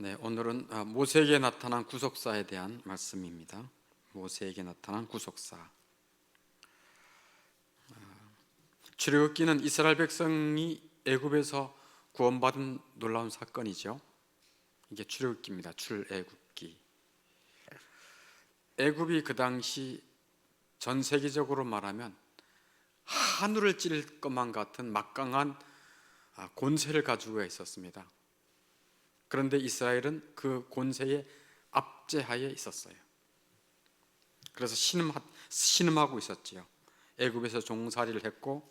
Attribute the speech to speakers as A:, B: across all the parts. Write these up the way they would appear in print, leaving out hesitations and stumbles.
A: 네, 오늘은 모세에게 나타난 구속사에 대한 말씀입니다. 모세에게 나타난 구속사. 출애굽기는 이스라엘 백성이 애굽에서 구원받은 놀라운 사건이죠. 이게 출애굽기입니다. 출애굽기. 애굽이 그 당시 전 세계적으로 말하면 하늘을 찌를 것만 같은 막강한 권세를 가지고 있었습니다. 그런데 이스라엘은 그 권세의 압제하에 있었어요. 그래서 신음하고 있었지요. 애굽에서 종살이를 했고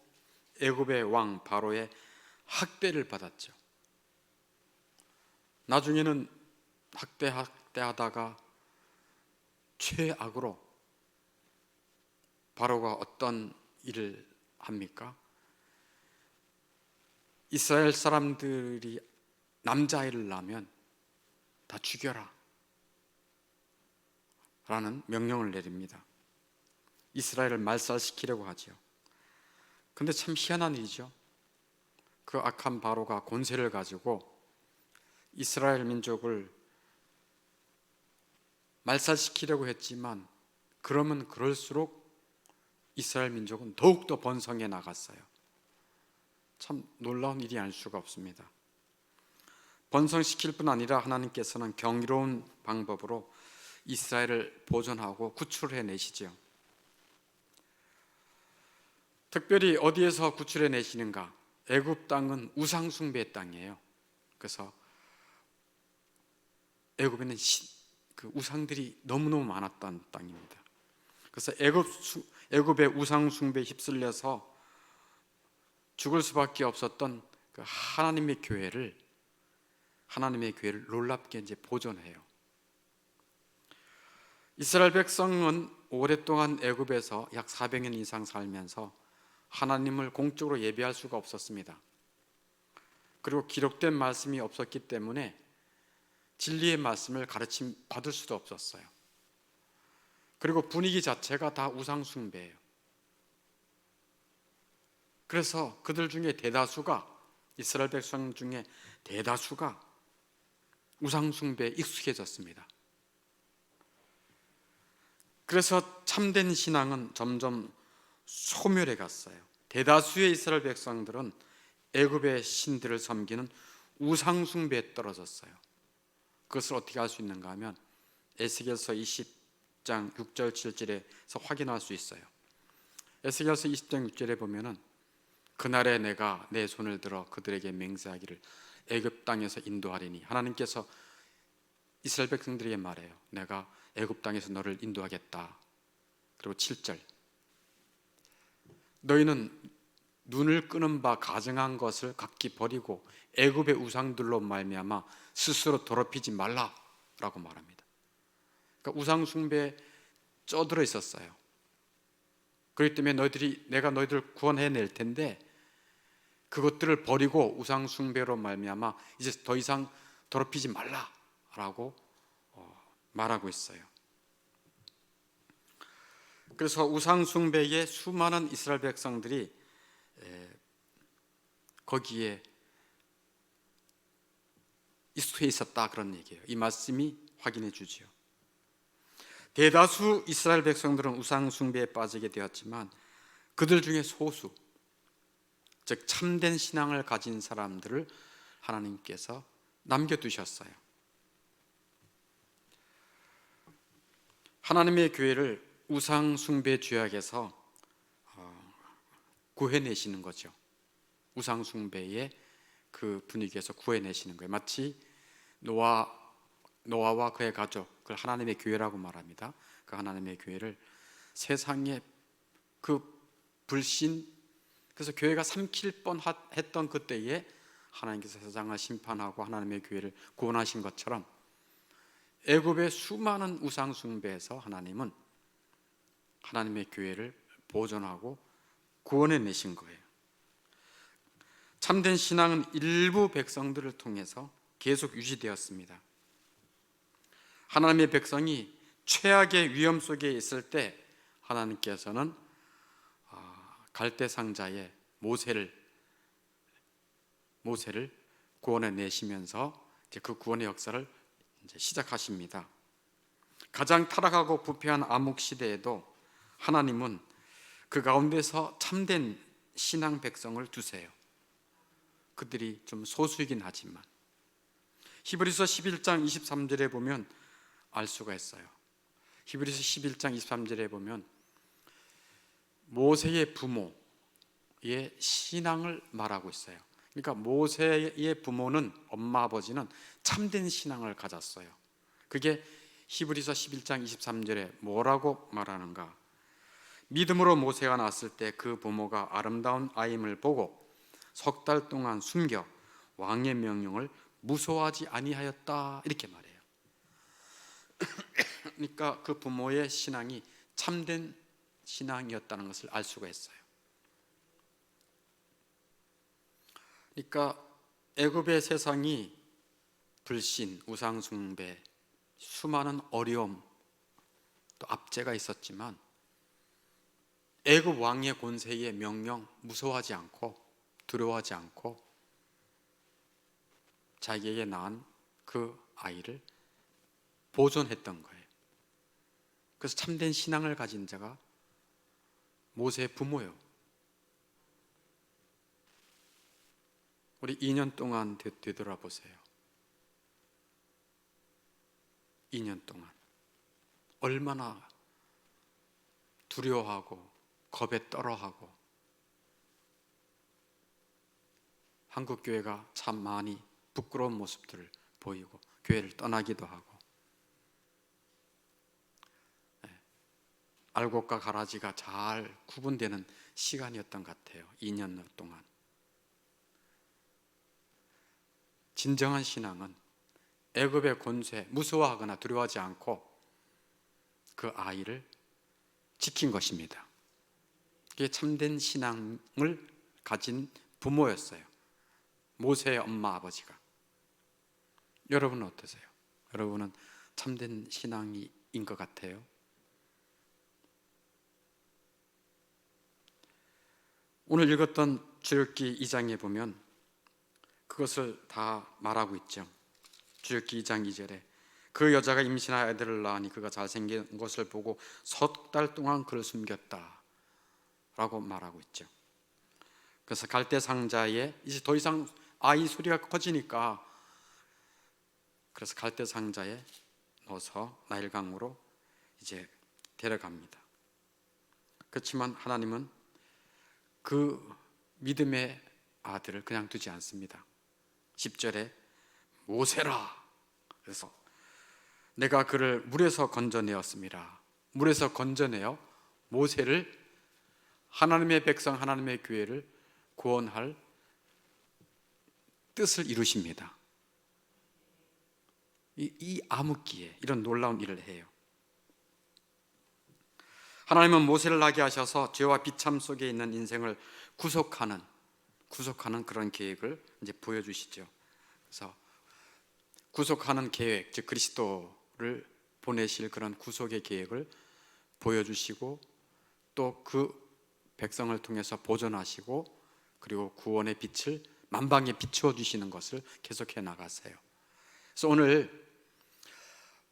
A: 애굽의 왕 바로의 학대를 받았죠. 나중에는 학대하다가 최악으로 바로가 어떤 일을 합니까? 이스라엘 사람들이 남자아이를 낳으면 다 죽여라 라는 명령을 내립니다. 이스라엘을 말살시키려고 하죠. 근데 참 희한한 일이죠. 그 악한 바로가 권세를 가지고 이스라엘 민족을 말살시키려고 했지만 그러면 그럴수록 이스라엘 민족은 더욱더 번성해 나갔어요. 참 놀라운 일이 아닐 수가 없습니다. 번성시킬 뿐 아니라 하나님께서는 경이로운 방법으로 이스라엘을 보존하고 구출해 내시죠. 특별히 어디에서 구출해 내시는가? 애굽 땅은 우상 숭배의 땅이에요. 그래서 애굽에는 그 우상들이 너무너무 많았던 땅입니다. 그래서 애굽의 우상 숭배에 휩쓸려서 죽을 수밖에 없었던 그 하나님의 교회를 놀랍게 이제 보존해요. 이스라엘 백성은 오랫동안 애굽에서 약 400년 이상 살면서 하나님을 공적으로 예배할 수가 없었습니다. 그리고 기록된 말씀이 없었기 때문에 진리의 말씀을 가르침 받을 수도 없었어요. 그리고 분위기 자체가 다 우상 숭배예요. 그래서 그들 중에 이스라엘 백성 중에 대다수가 우상 숭배에 익숙해졌습니다. 그래서 참된 신앙은 점점 소멸해 갔어요. 대다수의 이스라엘 백성들은 애굽의 신들을 섬기는 우상 숭배에 떨어졌어요. 그것을 어떻게 알 수 있는가 하면 에스겔서 20장 6절 7절에서 확인할 수 있어요. 에스겔서 20장 6절에 보면은 그날에 내가 내 손을 들어 그들에게 맹세하기를 애굽 땅에서 인도하리니, 하나님께서 이스라엘 백성들에게 말해요. 내가 애굽 땅에서 너를 인도하겠다. 그리고 7절 너희는 눈을 끄는 바 가증한 것을 각기 버리고 애굽의 우상들로 말미암아 스스로 더럽히지 말라라고 말합니다. 그러니까 우상 숭배에 쩌들어 있었어요. 그렇기 때문에 내가 너희들을 구원해낼 텐데 그것들을 버리고 우상 숭배로 말미암아 이제 더 이상 더럽히지 말라라고 말하고 있어요. 그래서 우상 숭배에 수많은 이스라엘 백성들이 거기에 익숙해 있었다, 그런 얘기예요. 이 말씀이 확인해 주지요. 대다수 이스라엘 백성들은 우상 숭배에 빠지게 되었지만 그들 중에 소수, 즉 참된 신앙을 가진 사람들을 하나님께서 남겨두셨어요. 하나님의 교회를 우상 숭배 죄악에서 구해내시는 거죠. 우상 숭배의 그 분위기에서 구해내시는 거예요. 마치 노아와 그의 가족을 하나님의 교회라고 말합니다. 그 하나님의 교회를 세상의 그 불신, 그래서 교회가 삼킬 뻔했던 그때에 하나님께서 세상을 심판하고 하나님의 교회를 구원하신 것처럼 애굽의 수많은 우상 숭배에서 하나님은 하나님의 교회를 보존하고 구원해내신 거예요. 참된 신앙은 일부 백성들을 통해서 계속 유지되었습니다. 하나님의 백성이 최악의 위험 속에 있을 때 하나님께서는 갈대 상자에 모세를 구원해 내시면서 이제 그 구원의 역사를 이제 시작하십니다. 가장 타락하고 부패한 암흑 시대에도 하나님은 그 가운데서 참된 신앙 백성을 두세요. 그들이 좀 소수이긴 하지만 히브리서 11장 23절에 보면 알 수가 있어요. 히브리서 11장 23절에 보면 모세의 부모의 신앙을 말하고 있어요. 그러니까 모세의 부모는, 엄마 아버지는 참된 신앙을 가졌어요. 그게 히브리서 11장 23절에 뭐라고 말하는가? 믿음으로 모세가 낳았을 때 그 부모가 아름다운 아임을 보고 석 달 동안 숨겨 왕의 명령을 무서워하지 아니하였다, 이렇게 말해요. 그러니까 그 부모의 신앙이 참된 신앙이었다는 것을 알 수가 있어요. 그러니까 애굽의 세상이 불신, 우상 숭배, 수많은 어려움, 또 압제가 있었지만 애굽 왕의 권세의 명령 무서워하지 않고 두려워하지 않고 자기에게 낳은 그 아이를 보존했던 거예요. 그래서 참된 신앙을 가진 자가 모세의 부모요. 우리 2년 동안 되돌아보세요. 2년 동안 얼마나 두려워하고 겁에 떨어하고 한국교회가 참 많이 부끄러운 모습들을 보이고 교회를 떠나기도 하고, 알곡과 가라지가 잘 구분되는 시간이었던 것 같아요. 2년 동안. 진정한 신앙은 애굽의 권세 무서워하거나 두려워하지 않고 그 아이를 지킨 것입니다. 그게 참된 신앙을 가진 부모였어요. 모세의 엄마 아버지가. 여러분은 어떠세요? 여러분은 참된 신앙인 것 같아요? 오늘 읽었던 출애굽기 2장에 보면 그것을 다 말하고 있죠. 출애굽기 2장 2절에 그 여자가 임신하여 아들을 낳으니 그가 잘생긴 것을 보고 석 달 동안 그를 숨겼다 라고 말하고 있죠. 그래서 갈대 상자에 이제 더 이상 아이 소리가 커지니까 그래서 갈대 상자에 넣어서 나일강으로 이제 데려갑니다. 그렇지만 하나님은 그 믿음의 아들을 그냥 두지 않습니다. 10절에 모세라, 그래서 내가 그를 물에서 건져내었습니다. 물에서 건져내어 모세를, 하나님의 백성, 하나님의 교회를 구원할 뜻을 이루십니다. 이 암흑기에 이런 놀라운 일을 해요. 하나님은 모세를 나게 하셔서 죄와 비참 속에 있는 인생을 구속하는 그런 계획을 이제 보여주시죠. 그래서 구속하는 계획, 즉 그리스도를 보내실 그런 구속의 계획을 보여주시고 또 그 백성을 통해서 보존하시고 그리고 구원의 빛을 만방에 비추어 주시는 것을 계속해 나가세요. 그래서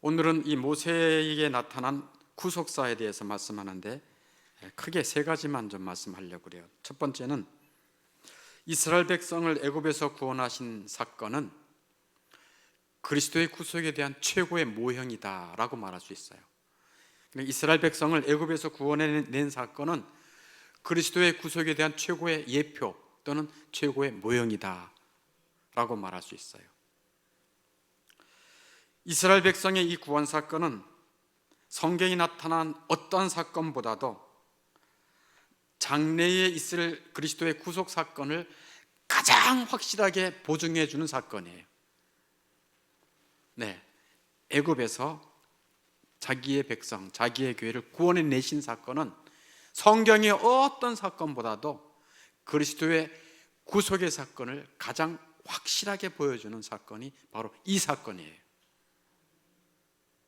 A: 오늘은 이 모세에게 나타난 구속사에 대해서 말씀하는데 크게 세 가지만 좀 말씀하려고 그래요. 첫 번째는 이스라엘 백성을 애굽에서 구원하신 사건은 그리스도의 구속에 대한 최고의 모형이다라고 말할 수 있어요. 이스라엘 백성을 애굽에서 구원해낸 사건은 그리스도의 구속에 대한 최고의 예표 또는 최고의 모형이다라고 말할 수 있어요. 이스라엘 백성의 이 구원 사건은 성경에 나타난 어떠한 사건보다도 장래에 있을 그리스도의 구속 사건을 가장 확실하게 보증해 주는 사건이에요. 네, 애굽에서 자기의 백성, 자기의 교회를 구원해 내신 사건은 성경의 어떤 사건보다도 그리스도의 구속의 사건을 가장 확실하게 보여주는 사건이 바로 이 사건이에요.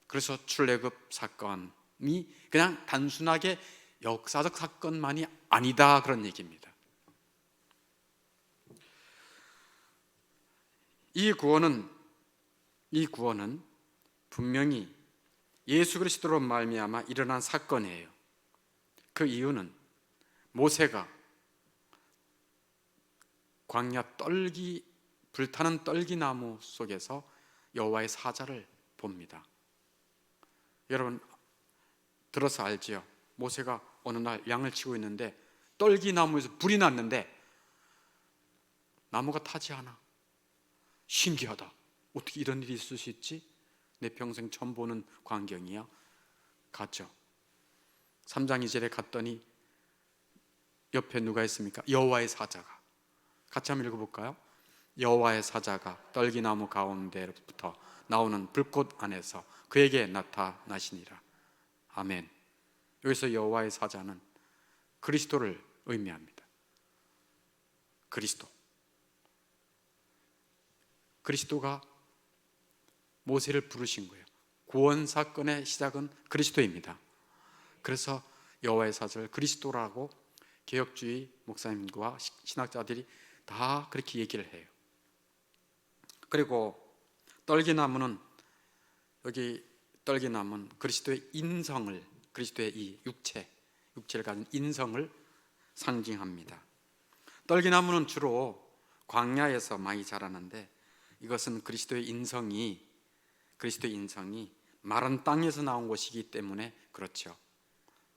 A: 그래서 출애굽 사건이 그냥 단순하게 역사적 사건만이 아니다, 그런 얘기입니다. 이 구원은 분명히 예수 그리스도로 말미암아 일어난 사건이에요. 그 이유는 모세가 광야 불타는 떨기나무 속에서 여호와의 사자를 봅니다. 여러분 들어서 알지요? 모세가 어느 날 양을 치고 있는데 떨기나무에서 불이 났는데 나무가 타지 않아. 신기하다. 어떻게 이런 일이 있을 수 있지? 내 평생 처음 보는 광경이야. 갔죠. 3장 2절에 갔더니 옆에 누가 있습니까? 여호와의 사자가. 같이 한번 읽어볼까요? 여호와의 사자가 떨기나무 가운데로부터 나오는 불꽃 안에서 그에게 나타나시니라. 아멘. 여기서 여호와의 사자는 그리스도를 의미합니다. 그리스도가 모세를 부르신 거예요. 구원 사건의 시작은 그리스도입니다. 그래서 여호와의 사자를 그리스도라고 개혁주의 목사님과 신학자들이 다 그렇게 얘기를 해요. 그리고 떨기나무는 그리스도의 인성을, 그리스도의 이 육체를 가진 인성을 상징합니다. 떨기나무는 주로 광야에서 많이 자라는데 이것은 그리스도의 인성이 마른 땅에서 나온 것이기 때문에 그렇죠.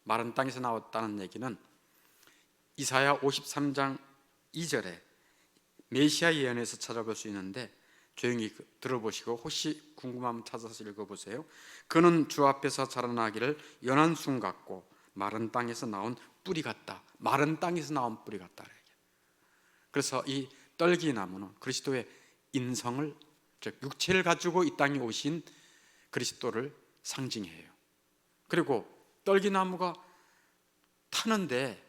A: 마른 땅에서 나왔다는 얘기는 이사야 53장 2절에 메시아 예언에서 찾아볼 수 있는데 조용히 들어보시고 혹시 궁금하면 찾아서 읽어보세요. 그는 주 앞에서 자라나기를 연한 순 같고 마른 땅에서 나온 뿌리 같다. 마른 땅에서 나온 뿌리 같다. 그래서 이 떨기나무는 그리스도의 인성을, 즉 육체를 가지고 이 땅에 오신 그리스도를 상징해요. 그리고 떨기나무가 타는데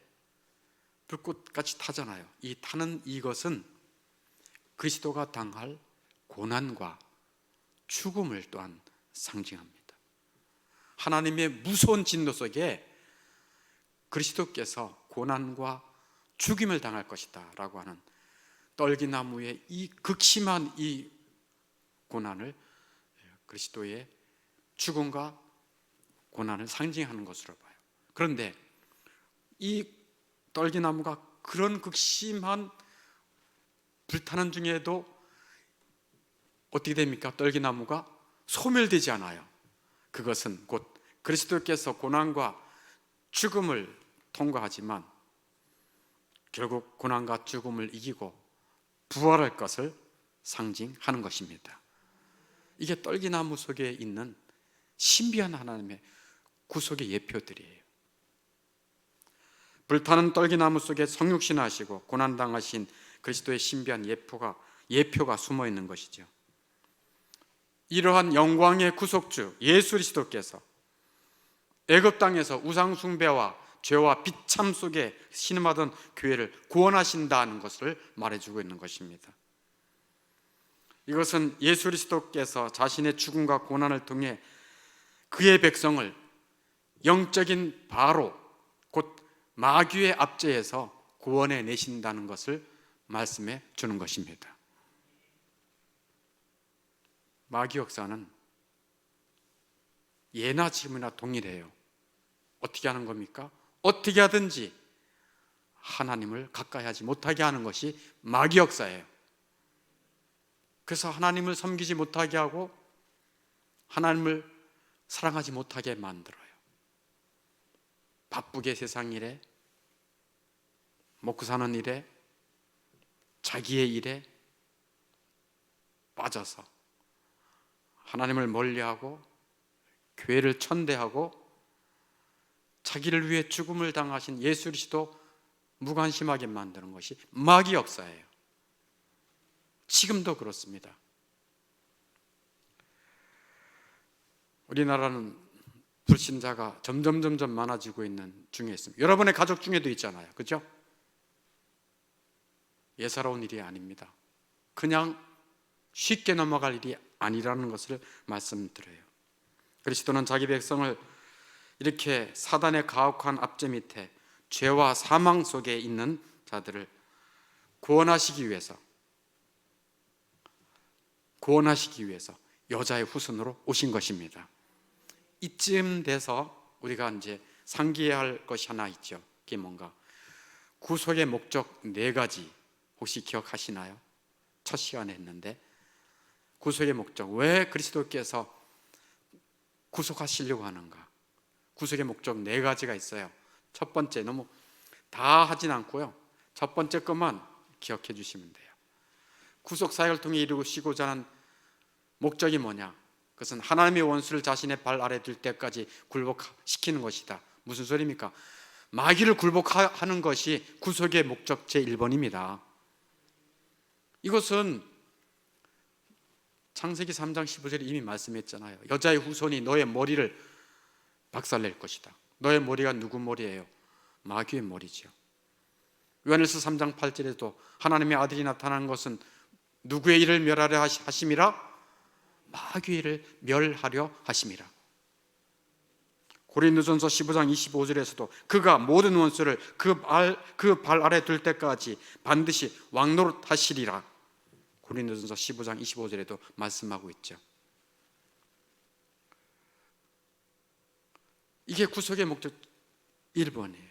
A: 불꽃같이 타잖아요. 이 타는 이것은 그리스도가 당할 고난과 죽음을 또한 상징합니다. 하나님의 무서운 진노 속에 그리스도께서 고난과 죽임을 당할 것이다 라고 하는 떨기나무의 이 극심한 이 고난을 그리스도의 죽음과 고난을 상징하는 것으로 봐요. 그런데 이 떨기나무가 그런 극심한 불타는 중에도 어떻게 됩니까? 떨기나무가 소멸되지 않아요. 그것은 곧 그리스도께서 고난과 죽음을 통과하지만 결국 고난과 죽음을 이기고 부활할 것을 상징하는 것입니다. 이게 떨기나무 속에 있는 신비한 하나님의 구속의 예표들이에요. 불타는 떨기나무 속에 성육신하시고 고난당하신 그리스도의 신비한 예표가 숨어 있는 것이죠. 이러한 영광의 구속주 예수 그리스도께서 애굽 땅에서 우상 숭배와 죄와 비참 속에 신음하던 교회를 구원하신다는 것을 말해주고 있는 것입니다. 이것은 예수 그리스도께서 자신의 죽음과 고난을 통해 그의 백성을 영적인 바로 곧 마귀의 압제에서 구원해 내신다는 것을 말씀해 주는 것입니다. 마귀 역사는 예나 지금이나 동일해요. 어떻게 하는 겁니까? 어떻게 하든지 하나님을 가까이 하지 못하게 하는 것이 마귀 역사예요. 그래서 하나님을 섬기지 못하게 하고 하나님을 사랑하지 못하게 만들어요. 바쁘게 세상 일에, 먹고 사는 일에, 자기의 일에 빠져서 하나님을 멀리하고 교회를 천대하고 자기를 위해 죽음을 당하신 예수 그리스도 무관심하게 만드는 것이 마귀 역사예요. 지금도 그렇습니다. 우리나라는 불신자가 점점 많아지고 있는 중에 있습니다. 여러분의 가족 중에도 있잖아요. 그렇죠? 예사로운 일이 아닙니다. 그냥 쉽게 넘어갈 일이 아니라는 것을 말씀드려요. 그리스도는 자기 백성을 이렇게 사단의 가혹한 압제 밑에 죄와 사망 속에 있는 자들을 구원하시기 위해서 여자의 후손으로 오신 것입니다. 이쯤 돼서 우리가 이제 상기해야 할 것이 하나 있죠. 그게 뭔가? 구속의 목적 4가지 혹시 기억하시나요? 첫 시간에 했는데, 구속의 목적, 왜 그리스도께서 구속하시려고 하는가? 구속의 목적 4가지가 있어요. 첫 번째, 너무 다 하진 않고요, 첫 번째 것만 기억해 주시면 돼요. 구속 사역을 통해 이루시고자 하는 목적이 뭐냐? 그것은 하나님의 원수를 자신의 발 아래 둘 때까지 굴복시키는 것이다. 무슨 소리입니까? 마귀를 굴복하는 것이 구속의 목적 제1번입니다. 이것은 창세기 3장 15절에 이미 말씀했잖아요. 여자의 후손이 너의 머리를 박살낼 것이다. 너의 머리가 누구 머리예요? 마귀의 머리죠. 요한일서 3장 8절에도 하나님의 아들이 나타난 것은 누구의 일을 멸하려 하심이라? 마귀의 일을 멸하려 하심이라. 고린도전서 15장 25절에서도 그가 모든 원수를 그 발 아래 둘 때까지 반드시 왕노릇하시리라. 고린도전서 15장 25절에도 말씀하고 있죠. 이게 구속의 목적 1번이에요.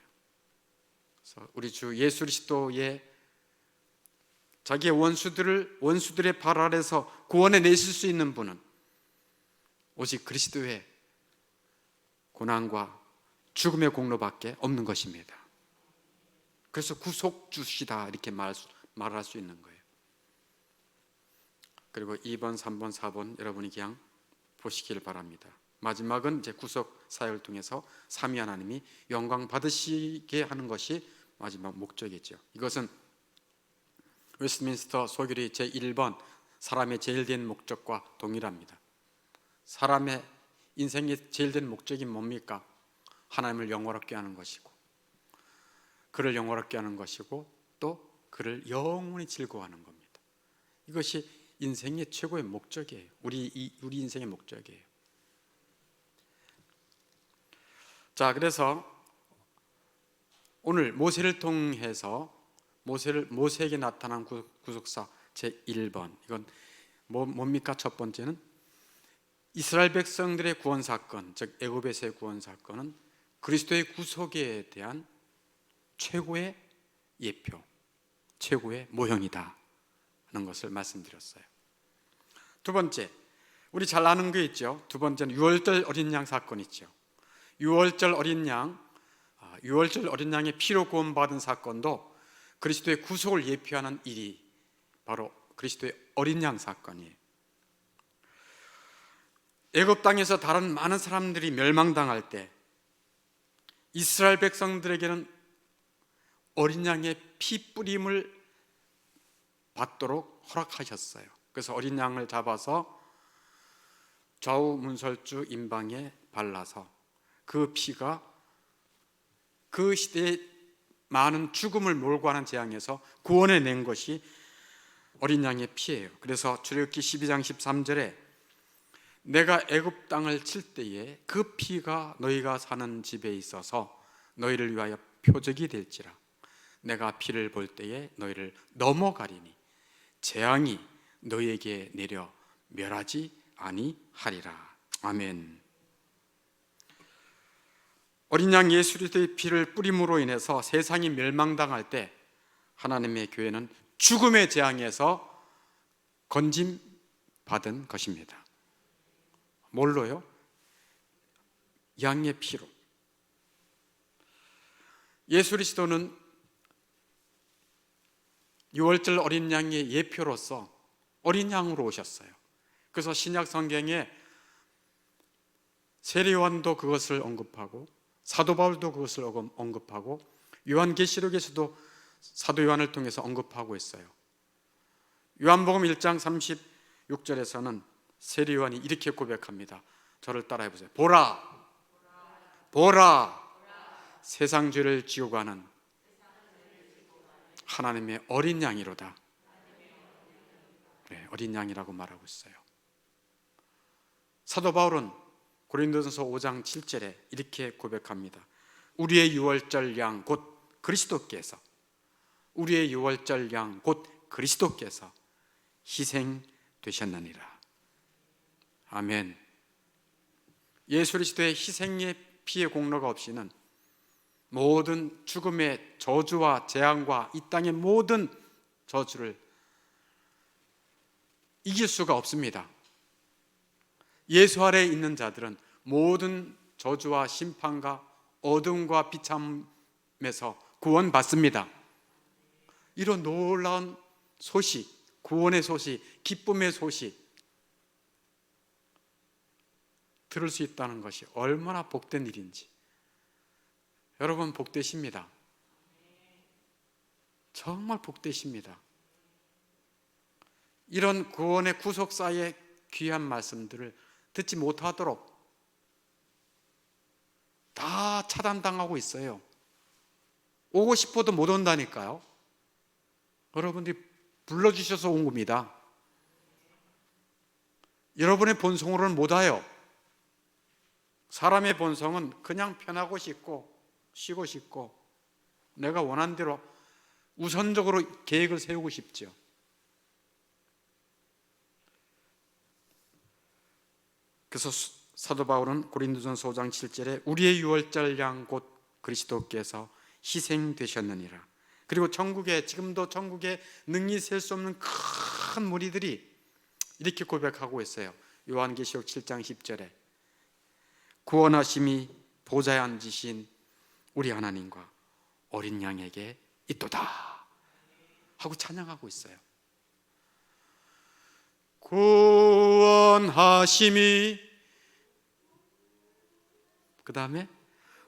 A: 그래서 우리 주 예수 그리스도의 자기의 원수들의 발 아래서 구원해 내실 수 있는 분은 오직 그리스도의 고난과 죽음의 공로밖에 없는 것입니다. 그래서 구속주시다 이렇게 말할 수 있는 거예요. 그리고 2번, 3번, 4번 여러분이 그냥 보시길 바랍니다. 마지막은 이제 구속 사역을 통해서 삼위 하나님이 영광 받으시게 하는 것이 마지막 목적이죠. 이것은 웨스트민스터 소결이 제1번 사람의 제일 된 목적과 동일합니다. 사람의 인생의 제일 된 목적이 뭡니까? 하나님을 영원롭게 하는 것이고, 그를 영원롭게 하는 것이고, 또 그를 영원히 즐거워하는 겁니다. 이것이 인생의 최고의 목적이에요. 우리 인생의 목적이에요. 자, 그래서 오늘 모세를 통해서 모세에게 나타난 구속사 제1번, 이건 뭡니까? 첫 번째는 이스라엘 백성들의 구원 사건, 즉 애굽에서의 구원 사건은 그리스도의 구속에 대한 최고의 예표, 최고의 모형이다 하는 것을 말씀드렸어요. 두 번째, 우리 잘 아는 게 있죠. 두 번째는 유월절 어린 양 사건 있죠. 유월절 어린 양의 피로 구원받은 사건도 그리스도의 구속을 예표하는 일이 바로 그리스도의 어린 양 사건이에요. 애굽 땅에서 다른 많은 사람들이 멸망당할 때 이스라엘 백성들에게는 어린 양의 피 뿌림을 받도록 허락하셨어요. 그래서 어린 양을 잡아서 좌우 문설주 임방에 발라서 그 피가 그 시대의 많은 죽음을 몰고 가는 재앙에서 구원해 낸 것이 어린 양의 피예요. 그래서 출애굽기 12장 13절에 내가 애굽 땅을 칠 때에 그 피가 너희가 사는 집에 있어서 너희를 위하여 표적이 될지라. 내가 피를 볼 때에 너희를 넘어가리니 재앙이 너희에게 내려 멸하지 아니하리라. 아멘. 어린 양 예수 그리스도의 피를 뿌림으로 인해서 세상이 멸망당할 때 하나님의 교회는 죽음의 재앙에서 건짐받은 것입니다. 뭘로요? 양의 피로. 예수 그리스도는 유월절 어린 양의 예표로서 어린 양으로 오셨어요. 그래서 신약 성경에 세례 요한도 그것을 언급하고 사도 바울도 그것을 언급하고 요한계시록에서도 사도 요한을 통해서 언급하고 있어요. 요한복음 1장 36절에서는 세례 요한이 이렇게 고백합니다. 저를 따라해 보세요. 보라, 보라, 세상 죄를 지고 가는 하나님의 어린 양이로다. 네, 어린 양이라고 말하고 있어요. 사도 바울은 고린도전서 5장 7절에 이렇게 고백합니다. 우리의 유월절 양 곧 그리스도께서, 우리의 유월절 양 곧 그리스도께서 희생되셨느니라. 아멘. 예수 그리스도의 희생의 피의 공로가 없이는 모든 죽음의 저주와 재앙과 이 땅의 모든 저주를 이길 수가 없습니다. 예수 아래에 있는 자들은 모든 저주와 심판과 어둠과 비참에서 구원받습니다. 이런 놀라운 소식, 구원의 소식, 기쁨의 소식 들을 수 있다는 것이 얼마나 복된 일인지. 여러분 복되십니다. 정말 복되십니다. 이런 구원의 구속사의 귀한 말씀들을 듣지 못하도록 다 차단당하고 있어요. 오고 싶어도 못 온다니까요. 여러분들이 불러주셔서 온 겁니다. 여러분의 본성으로는 못 와요. 사람의 본성은 그냥 편하고 싶고 쉬고 싶고 내가 원하는 대로 우선적으로 계획을 세우고 싶죠. 그래서 사도 바울은 고린도전서 5장 7절에 우리의 유월절 양 곧 그리스도께서 희생되셨느니라. 그리고 천국에, 지금도 천국에 능히 셀 수 없는 큰 무리들이 이렇게 고백하고 있어요. 요한계시록 7장 10절에 구원하심이 보좌에 앉으신 우리 하나님과 어린 양에게 있도다 하고 찬양하고 있어요. 구원하심이, 그 다음에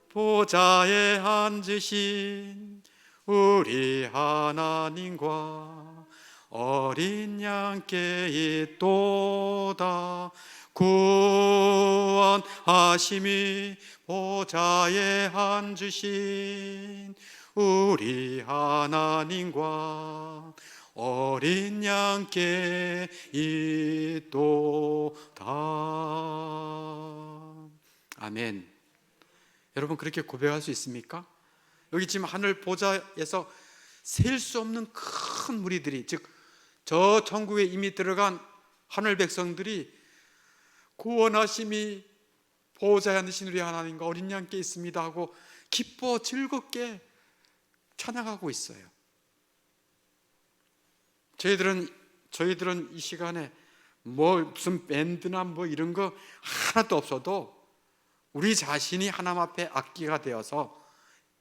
A: 보좌에 앉으신 우리 하나님과 어린 양께 있도다. 구원하심이 보좌에 앉으신 우리 하나님과 어린 양께 있도다. 아멘. 여러분 그렇게 고백할 수 있습니까? 여기 지금 하늘 보좌에서 셀 수 없는 큰 무리들이, 즉 저 천국에 이미 들어간 하늘 백성들이 구원하심이 보좌에 앉으신 우리 하나님과 어린 양께 있습니다 하고 기뻐 즐겁게 찬양하고 있어요. 저희들은 이 시간에 무슨 밴드나 이런 거 하나도 없어도 우리 자신이 하나님 앞에 악기가 되어서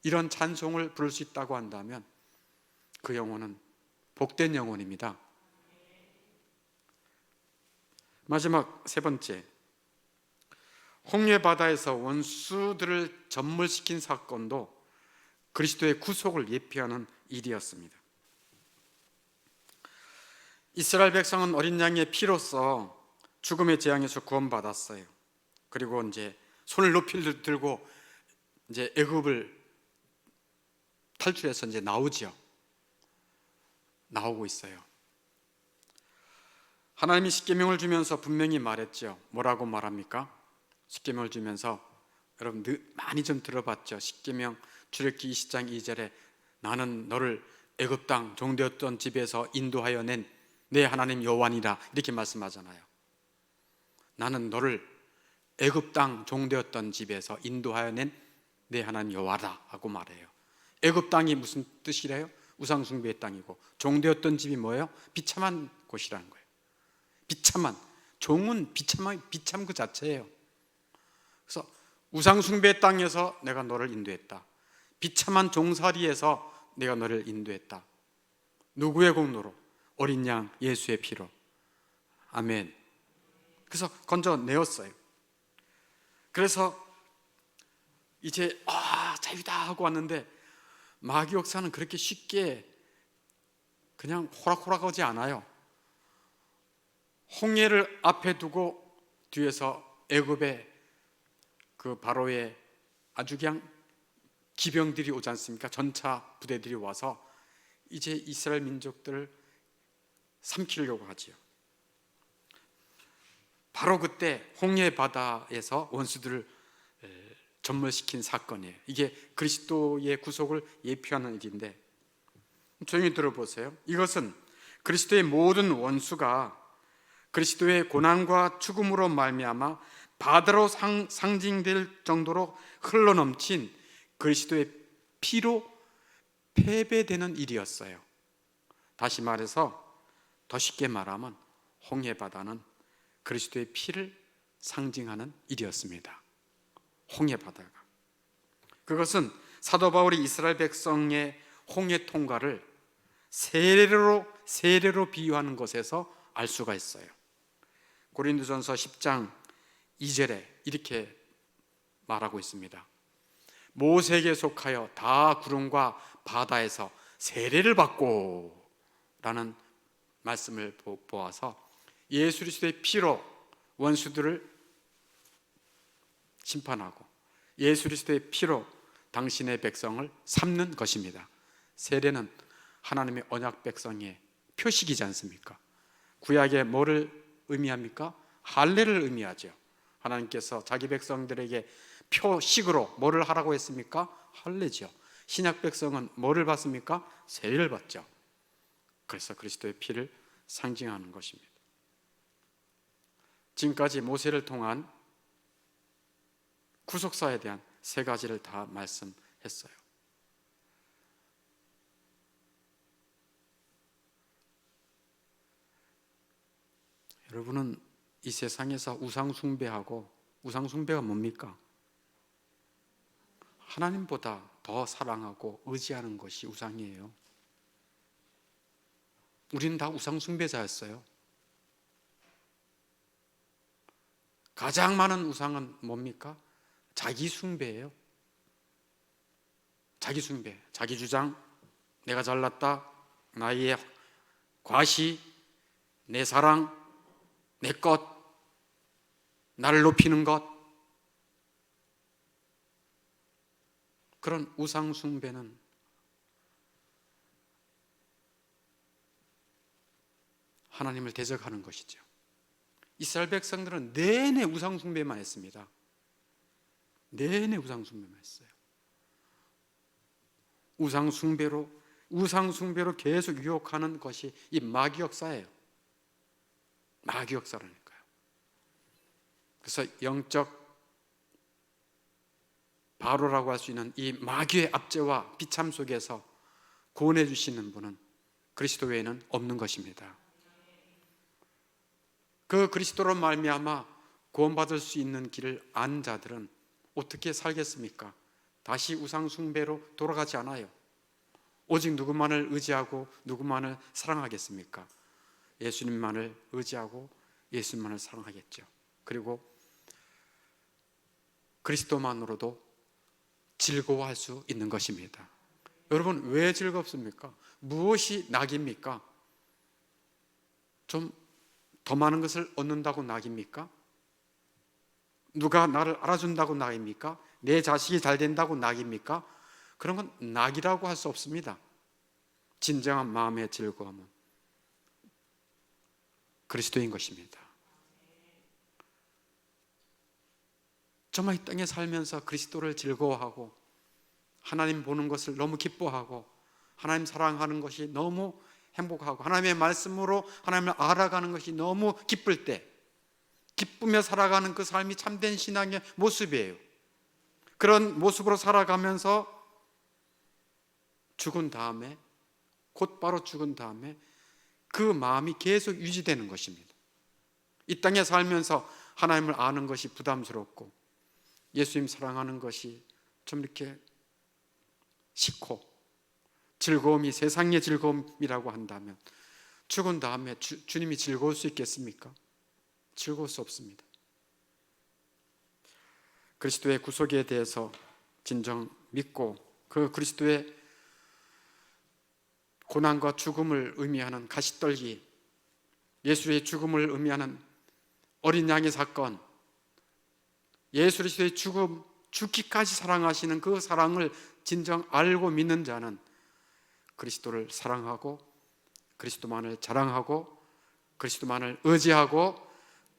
A: 이런 찬송을 부를 수 있다고 한다면 그 영혼은 복된 영혼입니다. 마지막 세 번째, 홍해 바다에서 원수들을 전멸시킨 사건도 그리스도의 구속을 예표하는 일이었습니다. 이스라엘 백성은 어린 양의 피로써 죽음의 재앙에서 구원받았어요. 그리고 이제 손을 높이 들고 이제 애굽을 탈출해서 이제 나오고 있어요. 하나님이 십계명을 주면서 분명히 말했죠. 뭐라고 말합니까? 십계명을 주면서 여러분 많이 좀 들어봤죠. 십계명 출애굽기 20장 2절에 나는 너를 애굽 땅 종되었던 집에서 인도하여 낸 내 하나님 여호와니라 이렇게 말씀하잖아요. 나는 너를 애굽 땅 종되었던 집에서 인도하여 낸 내 하나님 여호와라 하고 말해요. 애굽 땅이 무슨 뜻이래요? 우상 숭배의 땅이고, 종되었던 집이 뭐예요? 비참한 곳이라는 거예요. 비참한, 종은 비참 그 자체예요. 그래서 우상 숭배의 땅에서 내가 너를 인도했다. 비참한 종살이에서 내가 너를 인도했다. 누구의 공로로? 어린 양 예수의 피로. 아멘. 그래서 건져내었어요. 그래서 이제 자유다 하고 왔는데 마귀 역사는 그렇게 쉽게 그냥 호락호락 하지 않아요. 홍해를 앞에 두고 뒤에서 애굽의 그 바로의 아주 그냥 기병들이 오지 않습니까? 전차 부대들이 와서 이제 이스라엘 민족들을 삼키려고 하지요. 바로 그때 홍해 바다에서 원수들을 전멸시킨 사건이에요. 이게 그리스도의 구속을 예표하는 일인데, 조용히 들어보세요. 이것은 그리스도의 모든 원수가 그리스도의 고난과 죽음으로 말미암아 바다로 상징될 정도로 흘러넘친 그리스도의 피로 패배되는 일이었어요. 다시 말해서 더 쉽게 말하면 홍해바다는 그리스도의 피를 상징하는 일이었습니다. 홍해바다가. 그것은 사도 바울이 이스라엘 백성의 홍해 통과를 세례로 비유하는 것에서 알 수가 있어요. 고린도전서 10장 2절에 이렇게 말하고 있습니다. 모세에게 속하여 다 구름과 바다에서 세례를 받고 라는 말씀을 보아서 예수 그리스도의 피로 원수들을 심판하고 예수 그리스도의 피로 당신의 백성을 삼는 것입니다. 세례는 하나님의 언약 백성의 표식이지 않습니까? 구약에 뭐를 의미합니까? 할례를 의미하죠. 하나님께서 자기 백성들에게 표식으로 뭐를 하라고 했습니까? 할례죠. 신약 백성은 뭐를 받습니까? 세례를 받죠. 그래서 그리스도의 피를 상징하는 것입니다. 지금까지 모세를 통한 구속사에 대한 세 가지를 다 말씀했어요. 여러분은 이 세상에서 우상숭배하고, 우상숭배가 뭡니까? 하나님보다 더 사랑하고 의지하는 것이 우상이에요. 우리는 다 우상숭배자였어요. 가장 많은 우상은 뭡니까? 자기숭배예요. 자기숭배, 자기주장, 내가 잘났다, 나의 과시, 내 사랑, 내 것, 나를 높이는 것. 그런 우상숭배는 하나님을 대적하는 것이죠. 이스라엘 백성들은 내내 우상숭배만 했습니다. 내내 우상숭배만 했어요. 우상숭배로 계속 유혹하는 것이 이 마귀역사예요. 마귀역사라니까요. 그래서 영적 바로라고 할 수 있는 이 마귀의 압제와 비참 속에서 구원해 주시는 분은 그리스도 외에는 없는 것입니다. 그 그리스도로 말미암아 구원받을 수 있는 길을 안 자들은 어떻게 살겠습니까? 다시 우상숭배로 돌아가지 않아요. 오직 누구만을 의지하고 누구만을 사랑하겠습니까? 예수님만을 의지하고 예수님만을 사랑하겠죠. 그리고 그리스도만으로도 즐거워할 수 있는 것입니다. 여러분, 왜 즐겁습니까? 무엇이 낙입니까? 좀 더 많은 것을 얻는다고 낙입니까? 누가 나를 알아준다고 낙입니까? 내 자식이 잘 된다고 낙입니까? 그런 건 낙이라고 할 수 없습니다. 진정한 마음의 즐거움은 그리스도인 것입니다. 정말 이 땅에 살면서 그리스도를 즐거워하고 하나님 보는 것을 너무 기뻐하고 하나님 사랑하는 것이 너무 행복하고 하나님의 말씀으로 하나님을 알아가는 것이 너무 기쁠 때, 기쁘며 살아가는 그 삶이 참된 신앙의 모습이에요. 그런 모습으로 살아가면서 죽은 다음에, 곧바로 죽은 다음에 그 마음이 계속 유지되는 것입니다. 이 땅에 살면서 하나님을 아는 것이 부담스럽고 예수님 사랑하는 것이 좀 이렇게 싫고 즐거움이 세상의 즐거움이라고 한다면 죽은 다음에 주님이 즐거울 수 있겠습니까? 즐거울 수 없습니다. 그리스도의 구속에 대해서 진정 믿고 그 그리스도의 고난과 죽음을 의미하는 가시떨기, 예수의 죽음을 의미하는 어린 양의 사건, 예수 그리스도의 죽음, 죽기까지 사랑하시는 그 사랑을 진정 알고 믿는 자는 그리스도를 사랑하고 그리스도만을 자랑하고 그리스도만을 의지하고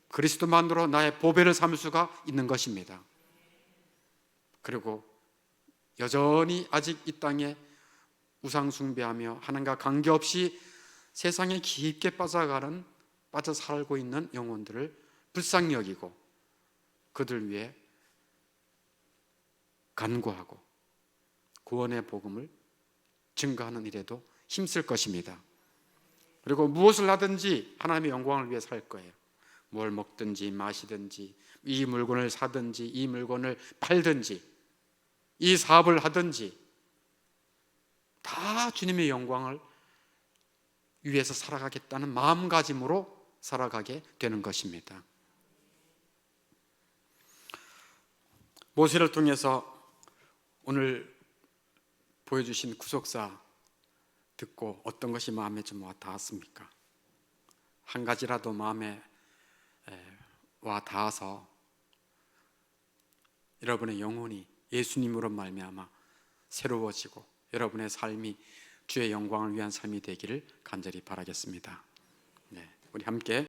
A: 그리스도만으로 나의 보배를 삼을 수가 있는 것입니다. 그리고 여전히 아직 이 땅에 우상숭배하며 하나님과 관계없이 세상에 깊게 빠져가는 빠져 살고 있는 영혼들을 불쌍히 여기고 그들 위해 간구하고 구원의 복음을 증거하는 일에도 힘쓸 것입니다. 그리고 무엇을 하든지 하나님의 영광을 위해 살 거예요. 뭘 먹든지 마시든지 이 물건을 사든지 이 물건을 팔든지 이 사업을 하든지 다 주님의 영광을 위해서 살아가겠다는 마음가짐으로 살아가게 되는 것입니다. 모세를 통해서 오늘 보여주신 구속사 듣고 어떤 것이 마음에 좀 와 닿았습니까? 한 가지라도 마음에 와 닿아서 여러분의 영혼이 예수님으로 말미암아 새로워지고 여러분의 삶이 주의 영광을 위한 삶이 되기를 간절히 바라겠습니다. 네, 우리 함께